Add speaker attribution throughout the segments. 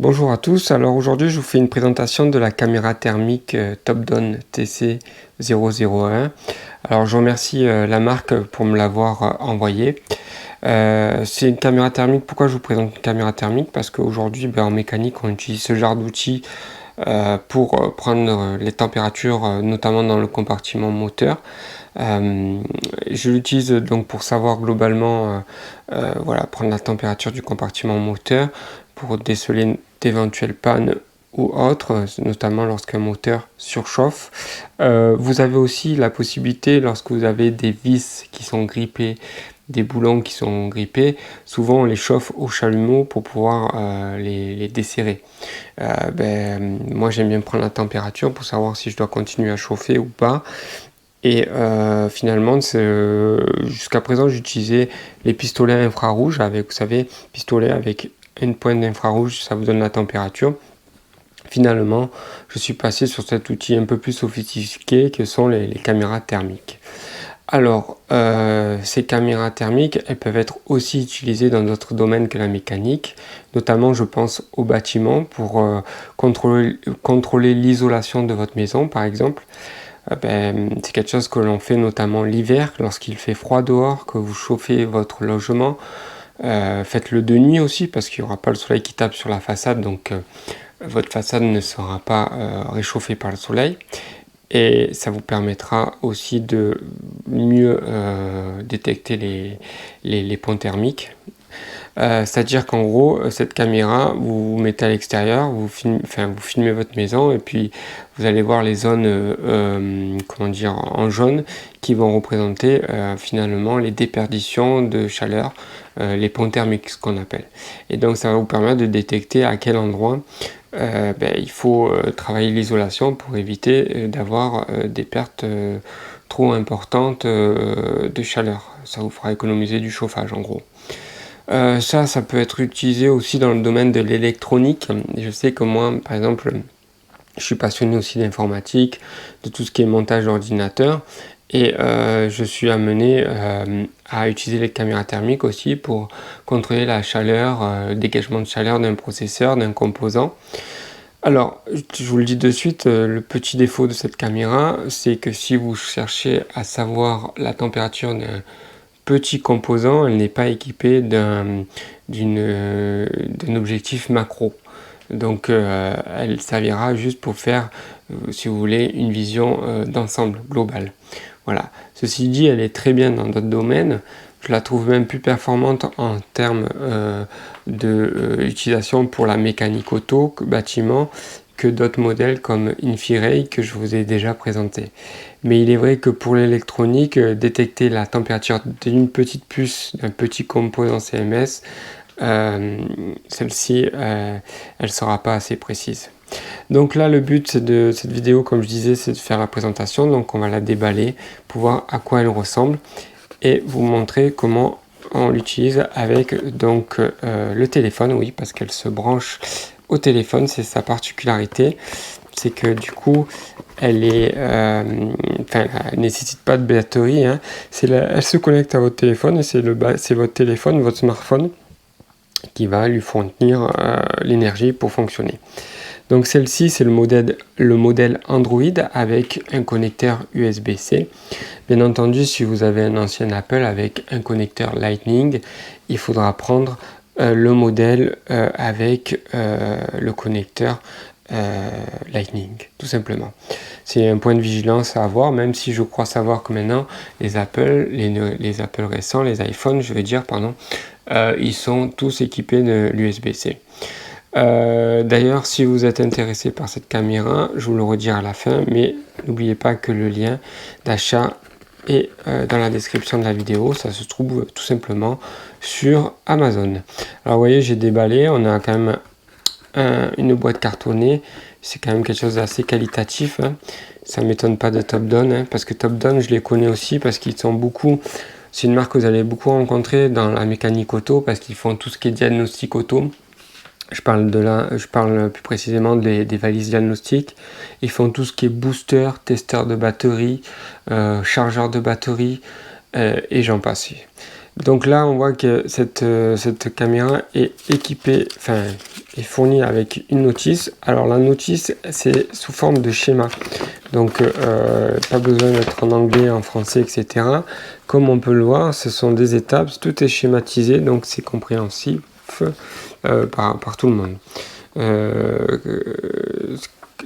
Speaker 1: Bonjour à tous, alors aujourd'hui je vous fais une présentation de la caméra thermique Topdon TC001. Alors je remercie la marque pour me l'avoir envoyée. C'est une caméra thermique, pourquoi je vous présente une caméra thermique? Parce qu'aujourd'hui en mécanique on utilise ce genre d'outils pour prendre les températures, notamment dans le compartiment moteur. Je l'utilise donc pour savoir globalement, voilà, prendre la température du compartiment moteur, pour déceler d'éventuelles pannes ou autres, notamment lorsqu'un moteur surchauffe. Vous avez aussi la possibilité, lorsque vous avez des vis qui sont grippées, des boulons qui sont grippés, souvent on les chauffe au chalumeau pour pouvoir les desserrer. Moi j'aime bien prendre la température pour savoir si je dois continuer à chauffer ou pas. Et finalement, jusqu'à présent, j'utilisais les pistolets infrarouges avec, vous savez, pistolet avec une pointe d'infrarouge, ça vous donne la température. Finalement, je suis passé sur cet outil un peu plus sophistiqué que sont les caméras thermiques. Alors, ces caméras thermiques, elles peuvent être aussi utilisées dans d'autres domaines que la mécanique, notamment je pense au bâtiment pour contrôler l'isolation de votre maison par exemple. C'est quelque chose que l'on fait notamment l'hiver, lorsqu'il fait froid dehors, que vous chauffez votre logement. Faites-le de nuit aussi, parce qu'il n'y aura pas le soleil qui tape sur la façade, donc votre façade ne sera pas réchauffée par le soleil. Et ça vous permettra aussi de mieux détecter les ponts thermiques. C'est-à-dire qu'en gros, cette caméra, vous vous mettez à l'extérieur, vous filmez votre maison et puis vous allez voir les zones comment dire, en jaune qui vont représenter finalement les déperditions de chaleur, les ponts thermiques, ce qu'on appelle. Et donc ça va vous permettre de détecter à quel endroit il faut travailler l'isolation pour éviter d'avoir des pertes trop importantes de chaleur. Ça vous fera économiser du chauffage en gros. Ça peut être utilisé aussi dans le domaine de l'électronique. Je sais que moi, par exemple, je suis passionné aussi d'informatique, de tout ce qui est montage d'ordinateur. Et je suis amené à utiliser les caméras thermiques aussi pour contrôler la chaleur, dégagement de chaleur d'un processeur, d'un composant. Alors, je vous le dis de suite, le petit défaut de cette caméra, c'est que si vous cherchez à savoir la température d'un petit composant, elle n'est pas équipée d'un objectif macro. Donc elle servira juste pour faire, si vous voulez, une vision d'ensemble globale. Voilà. Ceci dit, elle est très bien dans d'autres domaines. Je la trouve même plus performante en termes d'utilisation pour la mécanique auto, bâtiment, que d'autres modèles comme Infiray que je vous ai déjà présenté. Mais il est vrai que pour l'électronique, détecter la température d'une petite puce, d'un petit composant CMS, celle-ci, elle ne sera pas assez précise. Donc là, le but de cette vidéo, comme je disais, c'est de faire la présentation. Donc on va la déballer pour voir à quoi elle ressemble et vous montrer comment on l'utilise avec donc le téléphone, oui, parce qu'elle se branche au téléphone, c'est sa particularité. C'est que du coup, elle nécessite pas de batterie, hein. Elle se connecte à votre téléphone et c'est votre téléphone, votre smartphone, qui va lui fournir l'énergie pour fonctionner. Donc celle-ci, c'est le modèle Android avec un connecteur USB-C. Bien entendu, si vous avez un ancien Apple avec un connecteur Lightning, il faudra prendre le modèle avec le connecteur Lightning, tout simplement. C'est un point de vigilance à avoir, même si je crois savoir que maintenant les Apple récents, les iPhones, je veux dire, pardon, ils sont tous équipés de l'USB-C. D'ailleurs, si vous êtes intéressé par cette caméra, je vous le redire à la fin, mais n'oubliez pas que le lien d'achat est dans la description de la vidéo. Ça se trouve tout simplement sur Amazon. Alors vous voyez, j'ai déballé, on a quand même une boîte cartonnée. C'est quand même quelque chose d'assez qualitatif, hein. Ça m'étonne pas de Topdon, hein, parce que Topdon, je les connais aussi parce qu'ils sont beaucoup. C'est une marque que vous allez beaucoup rencontrer dans la mécanique auto parce qu'ils font tout ce qui est diagnostic auto. Je parle plus précisément des valises diagnostiques. Ils font tout ce qui est booster, testeur de batterie, chargeur de batterie et j'en passe. Donc là, on voit que cette caméra est équipée, enfin, est fournie avec une notice. Alors la notice, c'est sous forme de schéma. Donc pas besoin d'être en anglais, en français, etc. Comme on peut le voir, ce sont des étapes, tout est schématisé, donc c'est compréhensible par tout le monde.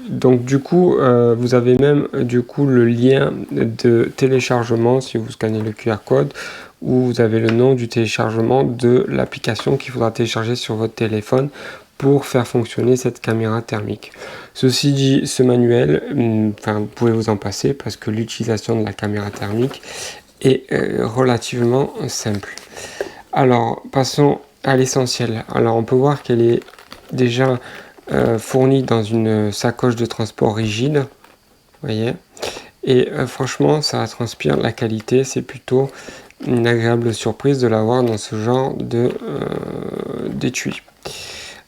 Speaker 1: Donc du coup, vous avez même du coup le lien de téléchargement si vous scannez le QR code, où vous avez le nom du téléchargement de l'application qu'il faudra télécharger sur votre téléphone pour faire fonctionner cette caméra thermique. Ceci dit, ce manuel, vous pouvez vous en passer parce que l'utilisation de la caméra thermique est relativement simple. Alors, passons à l'essentiel. Alors, on peut voir qu'elle est déjà fournie dans une sacoche de transport rigide, vous voyez. Et franchement, ça transpire la qualité, c'est plutôt une agréable surprise de l'avoir dans ce genre d'étui.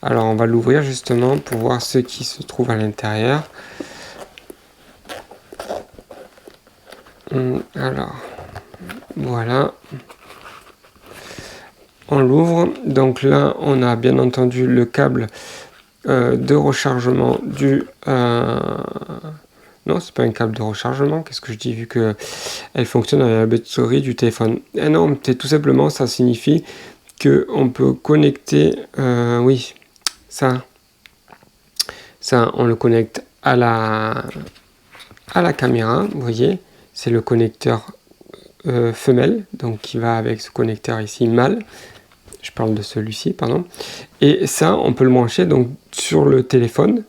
Speaker 1: Alors on va l'ouvrir justement pour voir ce qui se trouve à l'intérieur. Alors voilà, on l'ouvre. Donc là on a bien entendu le câble de rechargement du non, c'est pas un câble de rechargement, qu'est-ce que je dis, vu que elle fonctionne avec la batterie du téléphone. Et non, c'est tout simplement, ça signifie que on peut connecter, oui, ça on le connecte à la caméra, vous voyez, c'est le connecteur femelle, donc qui va avec ce connecteur ici mâle. Je parle de celui-ci, pardon. Et ça, on peut le brancher donc sur le téléphone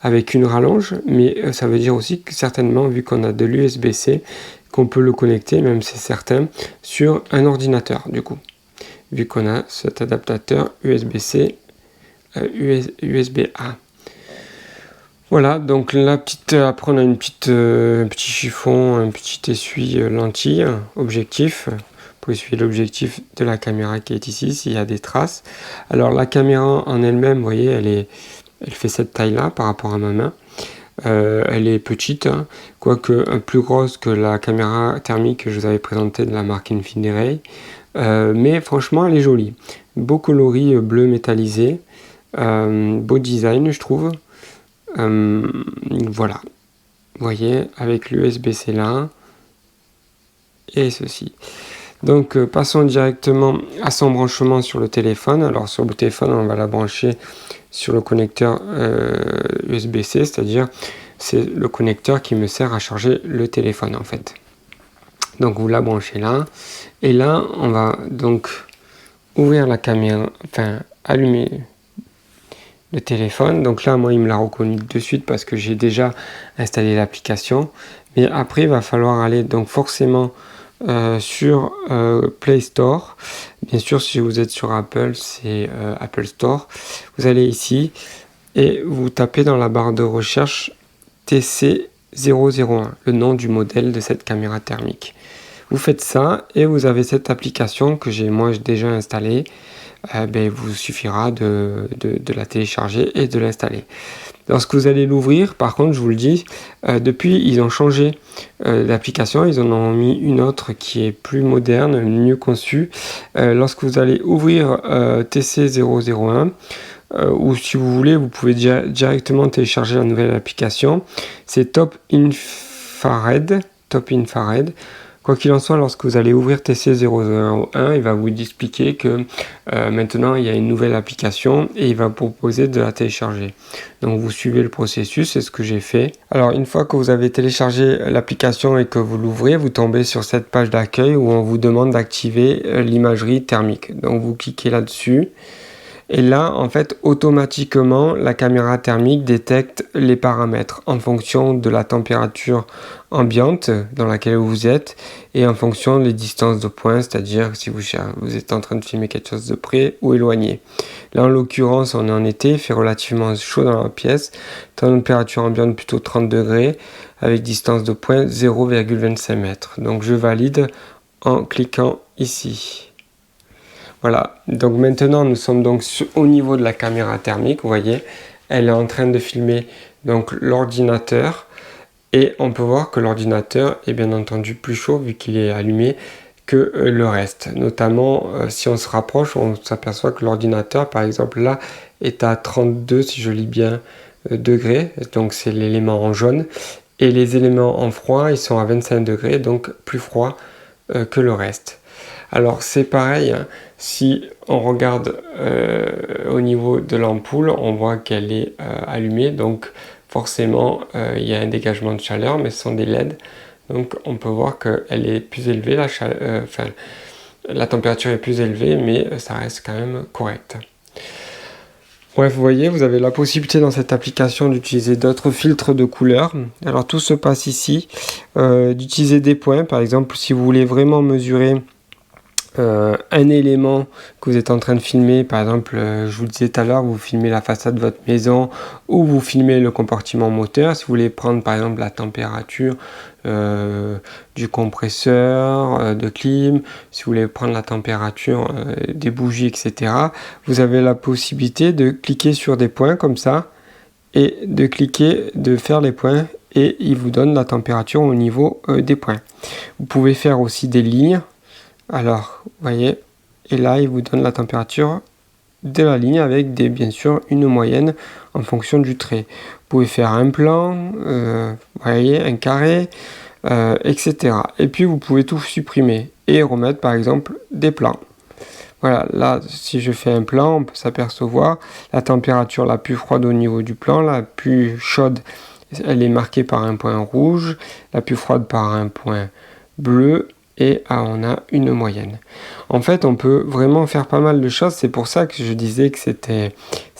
Speaker 1: avec une rallonge, mais ça veut dire aussi que certainement, vu qu'on a de l'USB-C, qu'on peut le connecter, même c'est certain, sur un ordinateur, du coup. Vu qu'on a cet adaptateur USB-C, USB-A. Voilà, donc la petite, après on a un petit chiffon, un petit essuie lentille, objectif, pour essuyer l'objectif de la caméra qui est ici, s'il y a des traces. Alors la caméra en elle-même, vous voyez, elle fait cette taille-là par rapport à ma main. Elle est petite, hein, quoique plus grosse que la caméra thermique que je vous avais présentée de la marque Infinity. Mais franchement, elle est jolie. Beau coloris bleu métallisé, beau design, je trouve. Voilà, vous voyez, avec l'USB-C là et ceci. Donc passons directement à son branchement sur le téléphone. Alors sur le téléphone, on va la brancher sur le connecteur USB-C, c'est-à-dire c'est le connecteur qui me sert à charger le téléphone en fait. Donc vous la branchez là, et là on va donc ouvrir la caméra, enfin allumer le téléphone. Donc là moi il me l'a reconnu de suite parce que j'ai déjà installé l'application, mais après il va falloir aller donc forcément sur Play Store. Bien sûr, si vous êtes sur Apple, c'est Apple Store. Vous allez ici et vous tapez dans la barre de recherche TC001, le nom du modèle de cette caméra thermique. Vous faites ça et vous avez cette application que j'ai déjà installée. Il vous suffira de la télécharger et de l'installer. Lorsque vous allez l'ouvrir, par contre, je vous le dis, depuis, ils ont changé l'application, ils en ont mis une autre qui est plus moderne, mieux conçue. Lorsque vous allez ouvrir TC001, ou si vous voulez, vous pouvez directement télécharger la nouvelle application. C'est Top Infrared. Quoi qu'il en soit, lorsque vous allez ouvrir TC001, il va vous expliquer que maintenant il y a une nouvelle application et il va vous proposer de la télécharger. Donc vous suivez le processus, c'est ce que j'ai fait. Alors une fois que vous avez téléchargé l'application et que vous l'ouvrez, vous tombez sur cette page d'accueil où on vous demande d'activer l'imagerie thermique. Donc vous cliquez là-dessus. Et là, en fait, automatiquement, la caméra thermique détecte les paramètres en fonction de la température ambiante dans laquelle vous êtes et en fonction des distances de pointe, c'est-à-dire si vous êtes en train de filmer quelque chose de près ou éloigné. Là, en l'occurrence, on est en été, il fait relativement chaud dans la pièce, température ambiante plutôt 30 degrés, avec distance de pointe 0,25 mètres. Donc, je valide en cliquant ici. Voilà, donc maintenant nous sommes donc au niveau de la caméra thermique, vous voyez, elle est en train de filmer donc l'ordinateur et on peut voir que l'ordinateur est bien entendu plus chaud vu qu'il est allumé que le reste. Notamment, si on se rapproche, on s'aperçoit que l'ordinateur, par exemple, là, est à 32, si je lis bien, degrés. Donc, c'est l'élément en jaune. Et les éléments en froid, ils sont à 25 degrés, donc plus froid que le reste. Alors, c'est pareil, hein, si on regarde au niveau de l'ampoule, on voit qu'elle est allumée, donc forcément, il y a un dégagement de chaleur, mais ce sont des LED. Donc on peut voir qu'elle est plus élevée, la température est plus élevée, mais ça reste quand même correct. Bref, vous voyez, vous avez la possibilité dans cette application d'utiliser d'autres filtres de couleurs. Alors tout se passe ici, d'utiliser des points, par exemple si vous voulez vraiment mesurer un élément que vous êtes en train de filmer, par exemple, je vous le disais tout à l'heure, vous filmez la façade de votre maison ou vous filmez le compartiment moteur. Si vous voulez prendre par exemple la température du compresseur, de clim, si vous voulez prendre la température des bougies, etc., vous avez la possibilité de cliquer sur des points comme ça et de faire les points et il vous donne la température au niveau des points. Vous pouvez faire aussi des lignes. Alors, vous voyez, et là, il vous donne la température de la ligne avec bien sûr une moyenne en fonction du trait. Vous pouvez faire un plan, vous voyez, un carré, etc. Et puis, vous pouvez tout supprimer et remettre, par exemple, des plans. Voilà, là, si je fais un plan, on peut s'apercevoir la température la plus froide au niveau du plan, la plus chaude, elle est marquée par un point rouge, la plus froide par un point bleu, et on a une moyenne. En fait, on peut vraiment faire pas mal de choses. C'est pour ça que je disais que c'est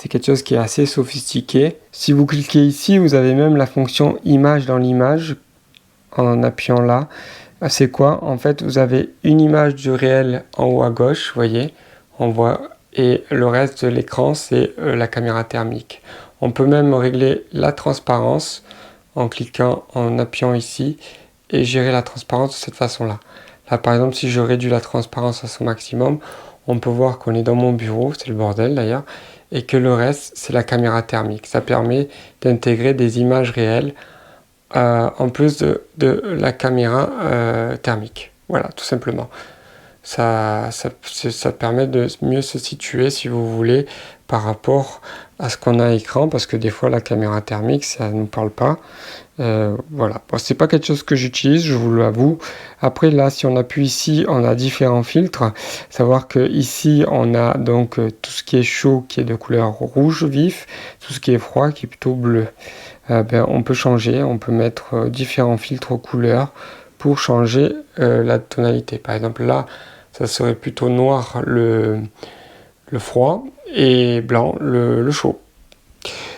Speaker 1: quelque chose qui est assez sophistiqué. Si vous cliquez ici, vous avez même la fonction image dans l'image en appuyant là. C'est quoi? En fait, vous avez une image du réel en haut à gauche, vous voyez, on voit, et le reste de l'écran, c'est la caméra thermique. On peut même régler la transparence en cliquant, en appuyant ici, et gérer la transparence de cette façon-là. Là, par exemple, si je réduis la transparence à son maximum, on peut voir qu'on est dans mon bureau, c'est le bordel d'ailleurs, et que le reste, c'est la caméra thermique. Ça permet d'intégrer des images réelles en plus de la caméra thermique. Voilà, tout simplement. Ça permet de mieux se situer, si vous voulez, par rapport à ce qu'on a à l'écran, parce que des fois, la caméra thermique, ça ne nous parle pas. Voilà, bon, c'est pas quelque chose que j'utilise, je vous l'avoue. Après là, si on appuie ici, on a différents filtres. Savoir que ici, on a donc tout ce qui est chaud qui est de couleur rouge vif, tout ce qui est froid qui est plutôt bleu. On peut changer, on peut mettre différents filtres aux couleurs pour changer la tonalité. Par exemple là, ça serait plutôt noir le froid et blanc le chaud.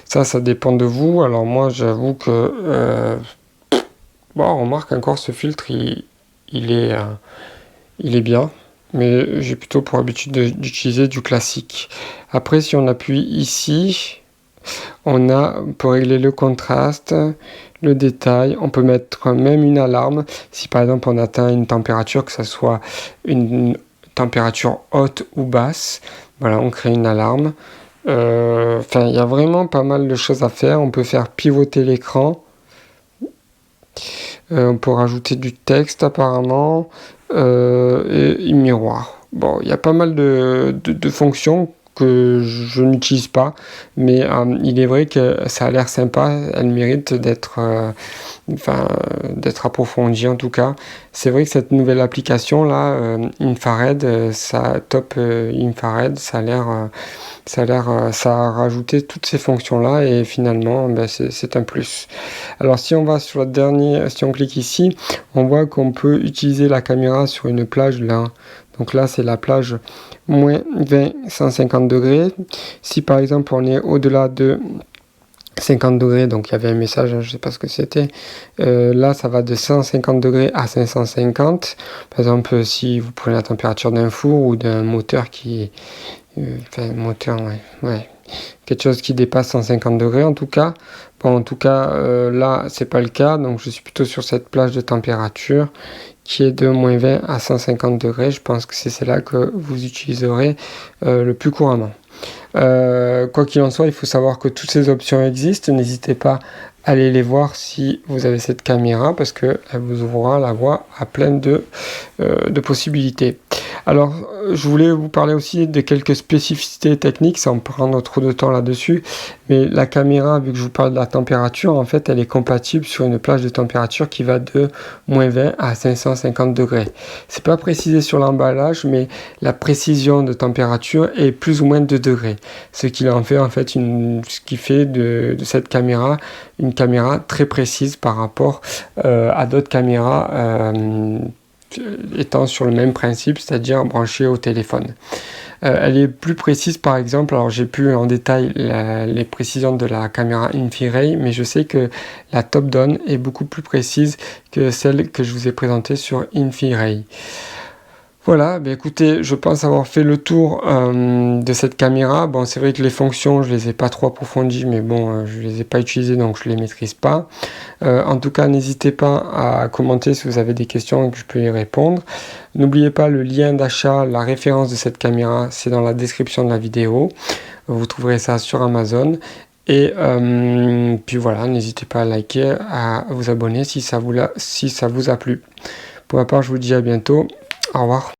Speaker 1: Ça dépend de vous. Alors moi, j'avoue que on remarque encore ce filtre, il est bien, mais j'ai plutôt pour habitude d'utiliser du classique. Après, si on appuie ici, on peut régler le contraste, le détail. On peut mettre même une alarme si par exemple on atteint une température, que ce soit une température haute ou basse. Voilà, on crée une alarme. Il y a vraiment pas mal de choses à faire. On peut faire pivoter l'écran. On peut rajouter du texte apparemment. Et miroir. Bon, il y a pas mal de fonctions que je n'utilise pas, mais il est vrai que ça a l'air sympa. Elle mérite d'être approfondie en tout cas. C'est vrai que cette nouvelle application là, Infrared, Infrared, ça a rajouté toutes ces fonctions là et finalement c'est un plus. Alors si on va sur si on clique ici, on voit qu'on peut utiliser la caméra sur une plage là. Donc là c'est la plage moins 20, 150 degrés. Si par exemple on est au-delà de 50 degrés, donc il y avait un message, je ne sais pas ce que c'était, là ça va de 150 degrés à 550. Par exemple si vous prenez la température d'un four ou d'un moteur quelque chose qui dépasse 150 degrés en tout cas. Bon, en tout cas là c'est pas le cas, donc je suis plutôt sur cette plage de température qui est de moins 20 à 150 degrés. Je pense que c'est celle-là que vous utiliserez le plus couramment. Quoi qu'il en soit, il faut savoir que toutes ces options existent. N'hésitez pas allez les voir si vous avez cette caméra, parce qu'elle vous ouvrira la voie à plein de possibilités. Alors, je voulais vous parler aussi de quelques spécificités techniques, sans prendre trop de temps là-dessus, mais la caméra, vu que je vous parle de la température, en fait, elle est compatible sur une plage de température qui va de -20 à 550 degrés. C'est pas précisé sur l'emballage, mais la précision de température est plus ou moins 2 degrés, ce qui en fait ce qui fait de cette caméra une caméra très précise par rapport à d'autres caméras étant sur le même principe, c'est-à-dire branchée au téléphone. Elle est plus précise, par exemple, alors j'ai plus en détail les précisions de la caméra Infiray, mais je sais que la Topdon est beaucoup plus précise que celle que je vous ai présentée sur Infiray. Voilà, ben écoutez, je pense avoir fait le tour de cette caméra. Bon, c'est vrai que les fonctions, je les ai pas trop approfondies, mais bon, je les ai pas utilisées, donc je les maîtrise pas. En tout cas, n'hésitez pas à commenter si vous avez des questions et que je peux y répondre. N'oubliez pas le lien d'achat, la référence de cette caméra, c'est dans la description de la vidéo. Vous trouverez ça sur Amazon. Et puis voilà, n'hésitez pas à liker, à vous abonner si ça vous a plu. Pour ma part, je vous dis à bientôt. Au revoir.